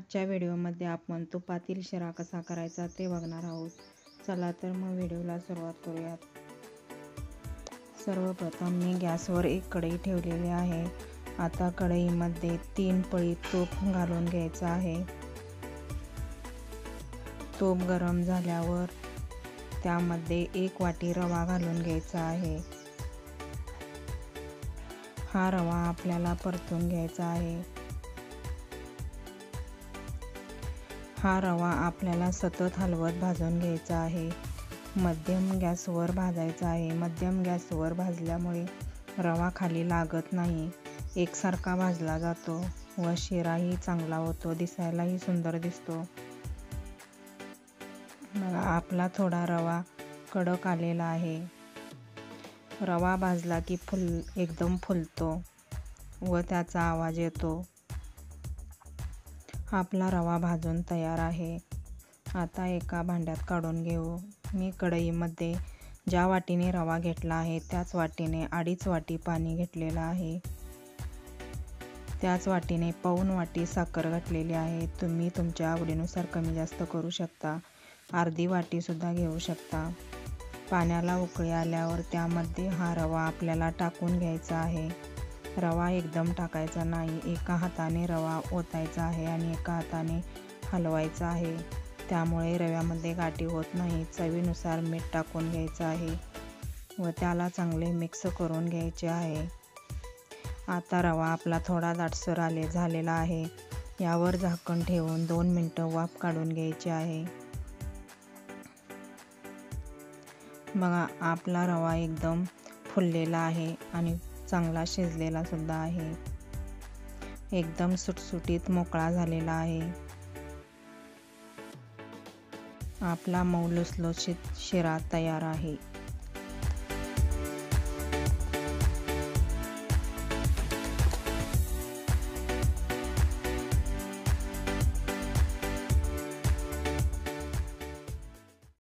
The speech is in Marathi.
आजच्या व्हिडिओमध्ये आपण तुपातील शिरा कसा करायचा ते बघणार आहोत. चला तर मग व्हिडिओला सुरुवात करूयात. सर्वप्रथम मी गॅसवर एक कढई ठेवलेली आहे. आता कढईमध्ये 3 पळी तूप घालून घ्यायचं आहे. तूप गरम झाल्यावर त्यामध्ये 1 वाटी रवा घालून घ्यायचा आहे. हा रवा आपल्याला परतून घ्यायचा आहे. हा रवा आपल्याला सतत हलवत भाजून घ्यायचा आहे. मध्यम गॅसवर भाजायचा आहे. मध्यम गॅसवर भाजल्यामुळे रवा खाली लागत नाही, एकसारखा भाजला जातो व शिराही चांगला होतो, दिसायलाही सुंदर दिसतो. बघा, आपला थोडा रवा कडक आलेला आहे. रवा भाजला की एकदम फुलतो व त्याचा आवाज येतो. आपला रवा भाजून तयार आहे. आता एका भांड्यात काढून घेऊ. मी कढईमध्ये ज्या वाटीने रवा घेतला आहे त्याच वाटीने 2.5 वाटी पाणी घेतलेलं आहे. त्याच वाटीने पाऊण वाटी साखर घातलेली आहे. तुम्ही तुमच्या आवडीनुसार कमी जास्त करू शकता. अर्धी वाटी सुद्धा घेऊ शकता. पाण्याला उकळी आल्यावर त्यामध्ये हा रवा आपल्याला टाकून घ्यायचा आहे. रवा एकदम टाकायचा नाही. एका हाताने रवा ओतायचा आहे आणि एका हाताने हलवायचा आहे. त्यामुळे रव्यामध्ये गाठी होत नाही. चवीनुसार मीठ टाकून घ्यायचं आहे व त्याला चांगले मिक्स करून घ्यायचे आहे. आता रवा आपला थोडा दाटसर झालेला आहे. यावर झाकण ठेवून 2 मिनिटं वाफ काढून घ्यायची आहे. बघा, आपला रवा एकदम फुललेला आहे आणि चांगला शिजलेला सुद्धा आहे. एकदम सुटसुटीत मोकळा झालेला आहे. आपला मऊ लुसलुशीत शिरा तयार आहे.